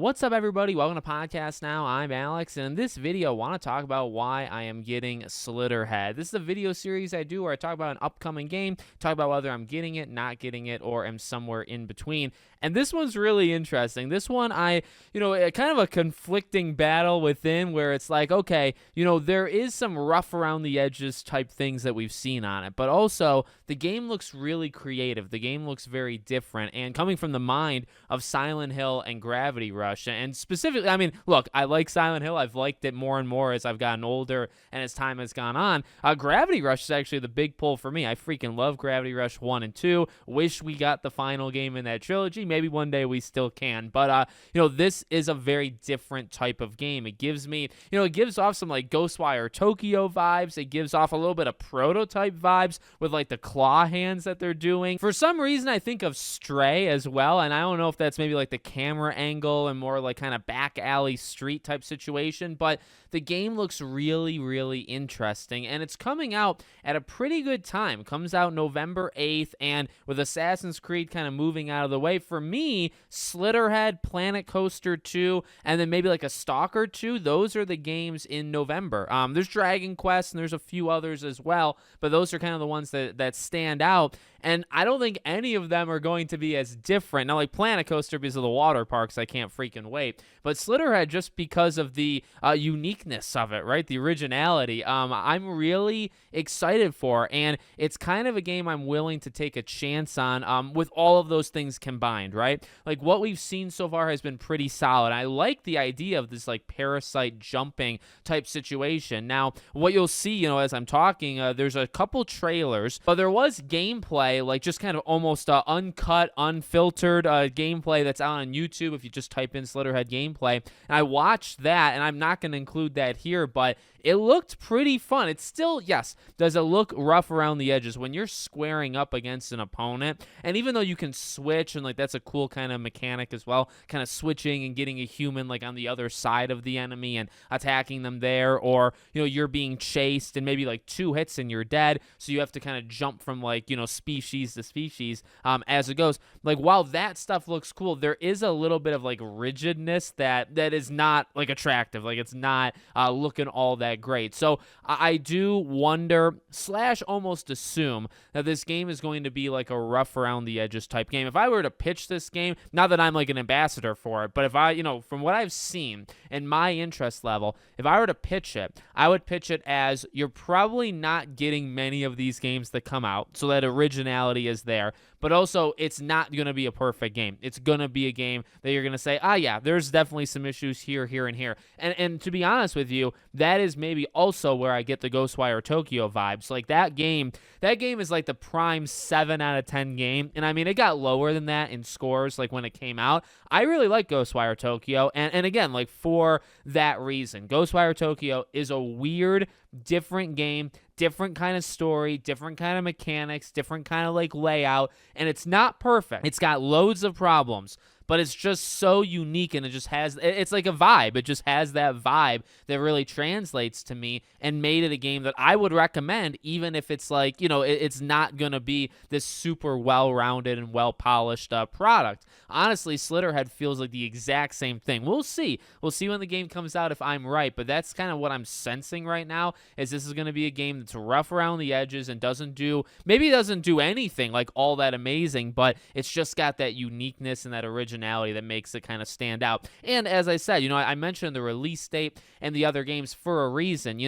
What's up, everybody? Welcome to Podcast Now. I'm Alex, and in this video, I want to talk about why I am getting Slitterhead. This is a video series I do where I talk about an upcoming game, talk about whether I'm getting it, not getting it, or am somewhere in between. And this one's really interesting. This one, kind of a conflicting battle within where it's like, okay, there is some rough around the edges type things that we've seen on it, but also the game looks really creative. The game looks very different, and coming from the mind of Silent Hill and Gravity Rush. And specifically, look, I like Silent Hill. I've liked it more and more as I've gotten older and as time has gone on. Gravity Rush is actually the big pull for me. I freaking love Gravity Rush 1 and 2. Wish we got the final game in that trilogy. Maybe one day we still can. But, this is a very different type of game. It gives me, it gives off some like Ghostwire Tokyo vibes. It gives off a little bit of prototype vibes with like the claw hands that they're doing. For some reason, I think of Stray as well. And I don't know if that's maybe like the camera angle and more like kind of back alley street type situation, but the game looks really, really interesting, and it's coming out at a pretty good time. It comes out November 8th, and with Assassin's Creed kind of moving out of the way, for me, Slitterhead, Planet Coaster 2, and then maybe like a Stalker 2, those are the games in November. There's Dragon Quest, and there's a few others as well, but those are kind of the ones that stand out, and I don't think any of them are going to be as different. Now, like Planet Coaster because of the water parks, I can't freaking wait, but Slitterhead just because of the uniqueness of it, right? The originality, I'm really excited for, and it's kind of a game I'm willing to take a chance on with all of those things combined, right? Like what we've seen so far has been pretty solid. I like the idea of this like parasite jumping type situation. Now, what you'll see, as I'm talking, there's a couple trailers, but there was gameplay, like just kind of almost uncut, unfiltered gameplay that's out on YouTube if you just type in Slitterhead gameplay. And I watched that, and I'm not going to include that here, but it looked pretty fun. It's still, yes, does it look rough around the edges when you're squaring up against an opponent, and even though you can switch, and like that's a cool kind of mechanic as well, kind of switching and getting a human like on the other side of the enemy and attacking them there, or you're being chased and maybe like 2 hits and you're dead, so you have to kind of jump from like species to species as it goes. Like while that stuff looks cool, there is a little bit of like rigidness that is not like attractive. Like it's not looking all that great. So I do wonder / almost assume that this game is going to be like a rough around the edges type game. If I were to pitch this game, not that I'm like an ambassador for it, but if I, from what I've seen and my interest level, if I were to pitch it, I would pitch it as you're probably not getting many of these games that come out, so that originality is there, but also it's not going to be a perfect game. It's going to be a game that you're going to say, yeah, there's definitely some issues here, and here. And to be honest with you, that is maybe also where I get the Ghostwire Tokyo vibes. Like that game is like the prime 7 out of 10 game. And it got lower than that in scores like when it came out. I really like Ghostwire Tokyo. And again, like for that reason, Ghostwire Tokyo is a weird, different game, different kind of story, different kind of mechanics, different kind of like layout, and it's not perfect. It's got loads of problems, but it's just so unique, and it's like a vibe. It just has that vibe that really translates to me and made it a game that I would recommend, even if it's like, it's not going to be this super well-rounded and well-polished product. Honestly, Slitterhead feels like the exact same thing. We'll see. We'll see when the game comes out if I'm right, but that's kind of what I'm sensing right now, is this is going to be a game that's rough around the edges and doesn't do anything like all that amazing, but it's just got that uniqueness and that originality that makes it kind of stand out. And as I said, I mentioned the release date and the other games for a reason.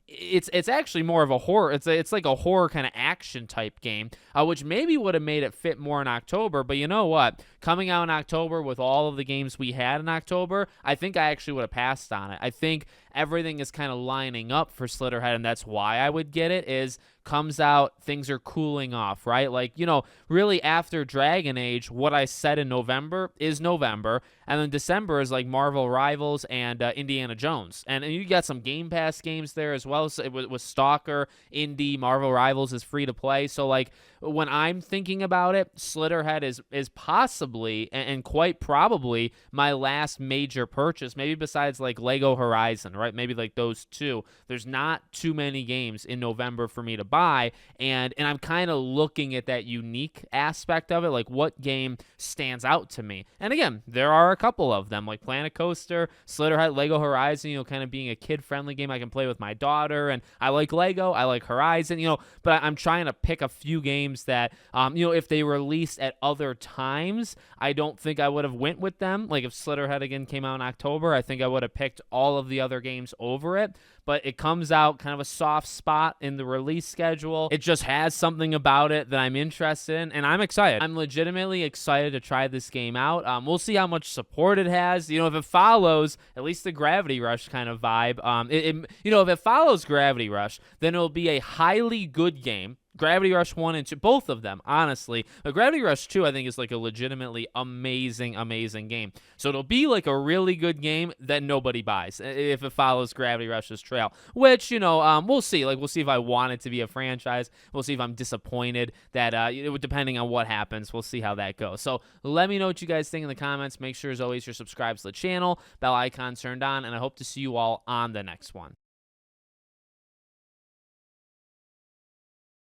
It's actually more of a horror. It's like a horror kind of action type game, which maybe would have made it fit more in October. But you know what? Coming out in October with all of the games we had in October, I think I actually would have passed on it. I think everything is kind of lining up for Slitterhead, and that's why I would get it. Is comes out, things are cooling off, right? Like, really after Dragon Age, what I said in November is November, and then December is like Marvel Rivals and Indiana Jones. And you got some Game Pass games there as well. well. So it was Stalker, Indie, Marvel Rivals is free to play. So like when I'm thinking about it, Slitterhead is possibly and quite probably my last major purchase, maybe besides like Lego Horizon, right? Maybe like those two. There's not too many games in November for me to buy, and I'm kind of looking at that unique aspect of it, like what game stands out to me. And again, there are a couple of them, like Planet Coaster, Slitterhead, Lego Horizon, kind of being a kid-friendly game I can play with my daughter, and I like Lego, I like Horizon, but I'm trying to pick a few games that, if they released at other times, I don't think I would have went with them. Like if Slitterhead again came out in October, I think I would have picked all of the other games over it. But it comes out kind of a soft spot in the release schedule. It just has something about it that I'm interested in, and I'm excited. I'm legitimately excited to try this game out. We'll see how much support it has. If it follows at least the Gravity Rush kind of vibe, if it follows Gravity Rush, then it'll be a highly good game. Gravity Rush 1 and 2, both of them, honestly. But Gravity Rush 2, I think, is like a legitimately amazing, amazing game. So it'll be like a really good game that nobody buys if it follows Gravity Rush's trail, which, we'll see. Like, we'll see if I want it to be a franchise. We'll see if I'm disappointed that, depending on what happens, we'll see how that goes. So let me know what you guys think in the comments. Make sure, as always, you're subscribed to the channel, bell icon turned on, and I hope to see you all on the next one.